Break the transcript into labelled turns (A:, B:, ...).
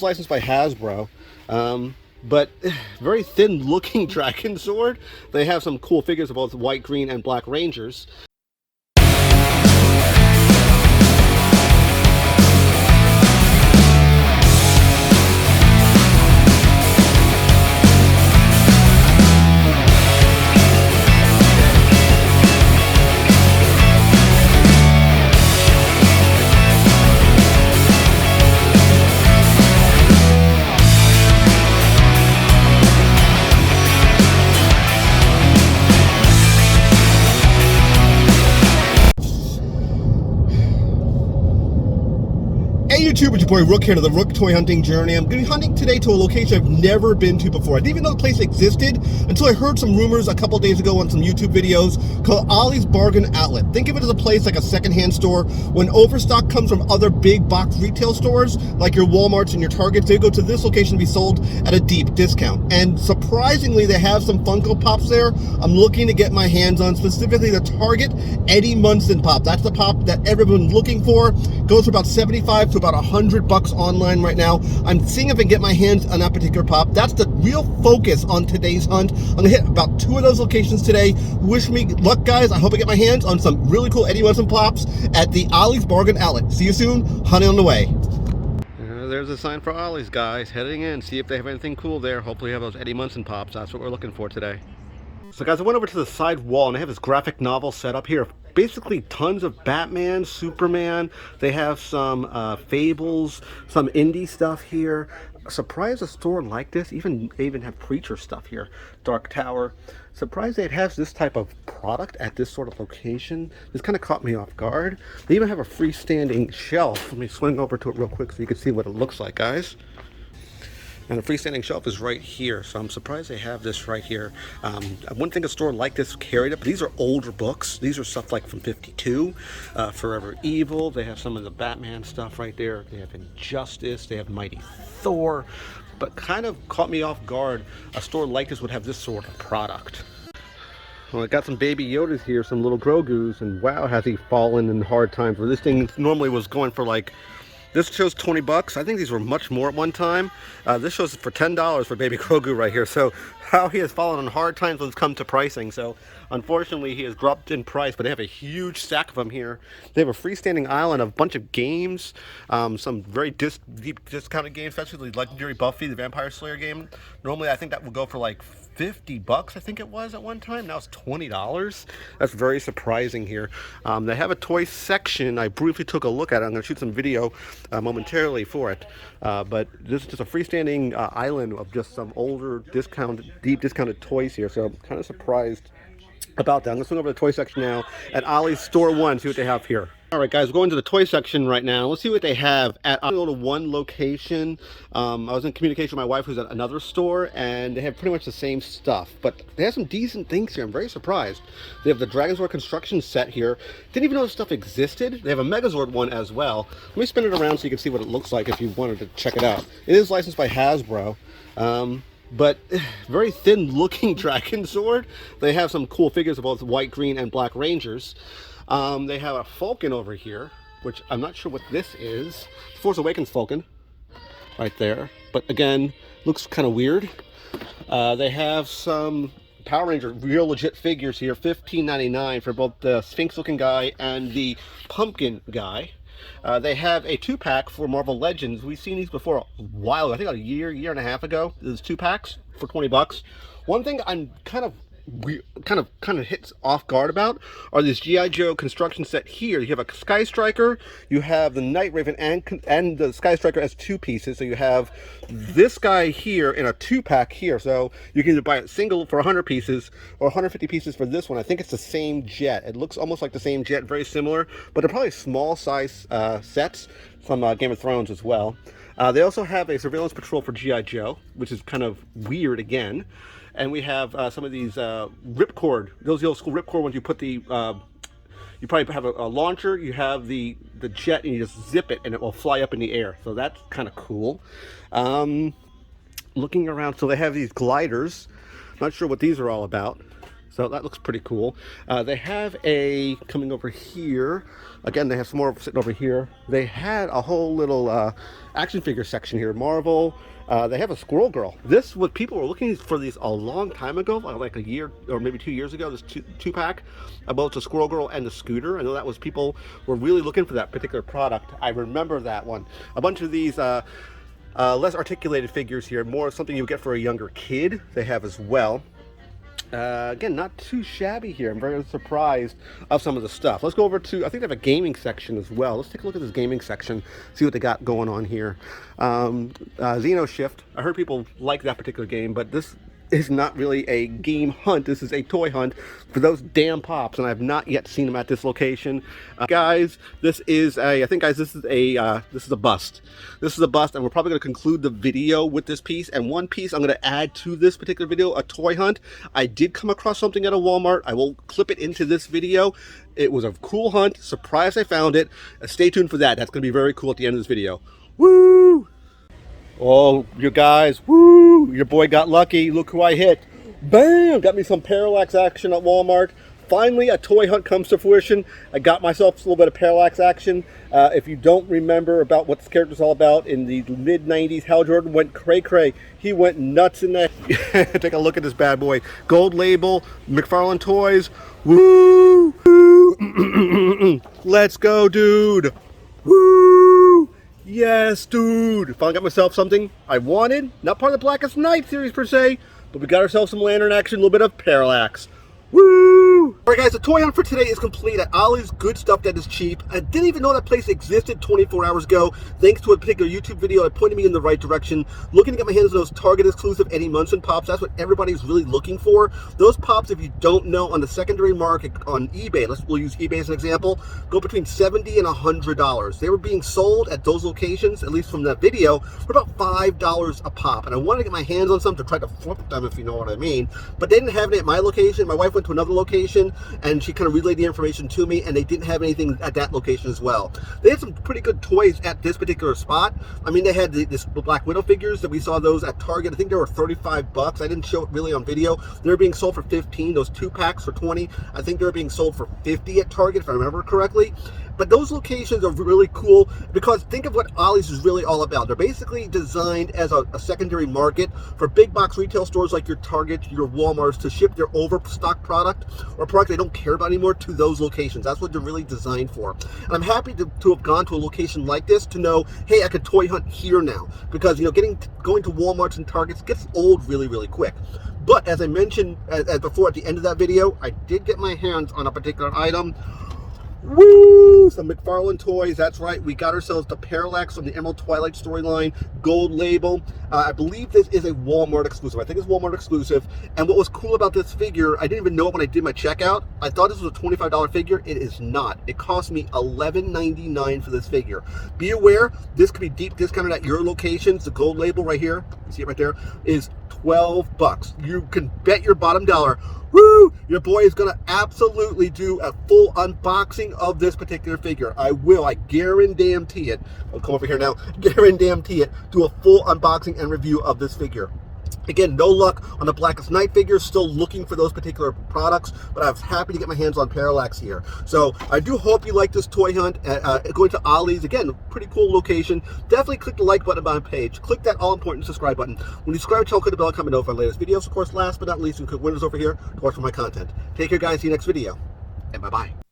A: Licensed by Hasbro, but very thin looking dragon sword. They have some cool figures of both white, green, and black rangers. Hey YouTube, it's your boy Rook here to the Rook Toy Hunting Journey. I'm going to be hunting today to a location I've never been to before. I didn't even know the place existed until I heard some rumors a couple days ago on some YouTube videos called Ollie's Bargain Outlet. Think of it as a place like a secondhand store. When overstock comes from other big box retail stores, like your Walmarts and your Targets, they go to this location to be sold at a deep discount. And surprisingly, they have some Funko Pops there I'm looking to get my hands on, specifically the Target Eddie Munson Pop. That's the pop that everyone's looking for. Goes for about 75 to about $100 online right now. I'm seeing if I can get my hands on that particular pop. That's the real focus on today's hunt. I'm gonna hit about 2 of those locations today. Wish me luck, guys. I hope I get my hands on some really cool Eddie Munson pops at the Ollie's Bargain Outlet. See you soon. Hunting on the way. There's a sign for Ollie's, guys. Heading in, see if they have anything cool there. Hopefully have those Eddie Munson pops. That's what we're looking for today. So guys, I went over to the side wall and they have this graphic novel set up here. Basically tons of Batman, Superman. They have some Fables, some indie stuff here. Surprised a store like this. They even have Preacher stuff here. Dark Tower. Surprised it has this type of product at this sort of location. This kind of caught me off guard. They even have a freestanding shelf. Let me swing over to it real quick so you can see what it looks like, guys. And the freestanding shelf is right here, so I'm surprised they have this right here. I wouldn't think a store like this carried it, but these are older books. These are stuff like from '52, Forever Evil. They have some of the Batman stuff right there. They have Injustice. They have Mighty Thor. But kind of caught me off guard. A store like this would have this sort of product. Well, I got some baby Yodas here, some little Grogus, and wow, has he fallen in hard times. Where this thing normally was going for like, this shows 20 bucks. I think these were much more at one time. This shows for $10 for baby Grogu right here. So how he has fallen on hard times when it's come to pricing. So unfortunately he has dropped in price, but they have a huge stack of them here. They have a freestanding island of a bunch of games, some very deep discounted games, especially the Legendary Buffy, the Vampire Slayer game. Normally I think that would go for like 50 bucks, I think it was at one time. Now it's $20. That's very surprising here. They have a toy section. I briefly took a look at it. I'm going to shoot some video momentarily for it. But this is just a freestanding island of just some older deep discounted toys here. So I'm kind of surprised about that. I'm going to swing over to the toy section now at Ollie's Store 1, see what they have here. All right, guys, we're going to the toy section right now. Let's see what they have at one location. I was in communication with my wife who's at another store, and they have pretty much the same stuff. But they have some decent things here. I'm very surprised. They have the Dragonzord construction set here. Didn't even know this stuff existed. They have a Megazord one as well. Let me spin it around so you can see what it looks like if you wanted to check it out. It is licensed by Hasbro. But very thin looking dragon sword. They have some cool figures of both white, green, and black rangers. They have a Falcon over here, which I'm not sure what this is. Force Awakens Falcon right there. But again, looks kind of weird. They have some Power Ranger real legit figures here, $15.99 for both the Sphinx looking guy and the pumpkin guy. They have a 2-pack for Marvel Legends. We've seen these before a while, I think about a year and a half ago. There's 2 packs for 20 bucks. One thing I'm kind of hits off guard about are this G.I. Joe construction set here. You have a Sky Striker, you have the Night Raven, and the Sky Striker as 2 pieces. So you have this guy here in a 2-pack here. So you can either buy it single for 100 pieces or 150 pieces for this one. I think it's the same jet. It looks almost like the same jet, very similar, but they're probably small size sets from Game of Thrones as well. They also have a Surveillance Patrol for G.I. Joe, which is kind of weird again. And we have some of these ripcord, those old school ripcord ones. You put the, you probably have a launcher, you have the jet, and you just zip it and it will fly up in the air. So that's kind of cool. Looking around, so they have these gliders. Not sure what these are all about. So that looks pretty cool. They have a, coming over here, again, they have some more sitting over here. They had a whole little action figure section here. Marvel. They have a Squirrel Girl. This, what people were looking for these a long time ago, like a year or maybe 2 years ago, this two-pack about the Squirrel Girl and the Scooter. I know that was, people were really looking for that particular product. I remember that one. A bunch of these less articulated figures here, more something you get for a younger kid, they have as well. Again, not too shabby here. I'm very surprised of some of the stuff. Let's go over to, I think they have a gaming section as well. Let's take a look at this gaming section, see what they got going on here. Xeno Shift. I heard people like that particular game, but this is not really a game hunt. This is a toy hunt for those damn pops, and I've not yet seen them at this location. Guys, this is a, I think guys, this is a bust. This is a bust, and we're probably going to conclude the video with this piece. And one piece I'm going to add to this particular video, a toy hunt. I did come across something at a Walmart. I will clip it into this video. It was a cool hunt. Surprised I found it. Stay tuned for that. That's going to be very cool at the end of this video. Woo! Oh, you guys, woo! Your boy got lucky. Look who I hit. Bam! Got me some parallax action at Walmart. Finally, a toy hunt comes to fruition. I got myself a little bit of parallax action. If you don't remember about what this character is all about, in the mid-90s, Hal Jordan went cray-cray. He went nuts in that. Take a look at this bad boy. Gold label, McFarlane Toys. Woo! Woo! Let's go, dude. Woo! Yes, dude. Finally got myself something I wanted. Not part of the Blackest Night series per se, but we got ourselves some lantern action, a little bit of parallax. Woo! Alright guys, the toy hunt for today is complete at Ollie's Good Stuff That Is Cheap. I didn't even know that place existed 24 hours ago. Thanks to a particular YouTube video that pointed me in the right direction. Looking to get my hands on those Target exclusive Eddie Munson pops. That's what everybody's really looking for. Those pops, if you don't know, on the secondary market on eBay, we'll use eBay as an example, go between $70 and $100. They were being sold at those locations, at least from that video, for about $5 a pop. And I wanted to get my hands on some to try to flip them, if you know what I mean. But they didn't have it at my location. My wife went to another location and she kind of relayed the information to me, and they didn't have anything at that location as well. They had some pretty good toys at this particular spot. I mean, they had the Black Widow figures that we saw those at Target. I think they were 35 bucks. I didn't show it really on video. They were being sold for 15. Those 2-packs for 20. I think they were being sold for 50 at Target, if I remember correctly. But those locations are really cool because think of what Ollie's is really all about. They're basically designed as a secondary market for big box retail stores like your Target, your Walmarts, to ship their overstock product or product they don't care about anymore to those locations. That's what they're really designed for. And I'm happy to have gone to a location like this to know, hey, I could toy hunt here now. Because, you know, going to Walmarts and Targets gets old really, really quick. But as I mentioned as before at the end of that video, I did get my hands on a particular item. Woo! Some McFarlane Toys. That's right. We got ourselves the Parallax from the Emerald Twilight storyline, gold label. I believe this is a Walmart exclusive. I think it's Walmart exclusive. And what was cool about this figure, I didn't even know it when I did my checkout. I thought this was a $25 figure. It is not. It cost me $11.99 for this figure. Be aware, this could be deep discounted at your locations. The gold label right here, you see it right there, is 12 bucks. You can bet your bottom dollar. Woo! Your boy is going to absolutely do a full unboxing of this particular figure. I will. I guarantee it. I'll come over here now. Guarantee it. Do a full unboxing and review of this figure. Again, no luck on the Blackest Night figures. Still looking for those particular products, but I was happy to get my hands on Parallax here. So I do hope you like this toy hunt. Going to Ollie's, again, pretty cool location. Definitely click the like button on my page. Click that all-important subscribe button. When you subscribe, click the bell, comment on my latest videos. Of course, last but not least, you can click windows over here to watch my content. Take care, guys. See you next video, and bye-bye.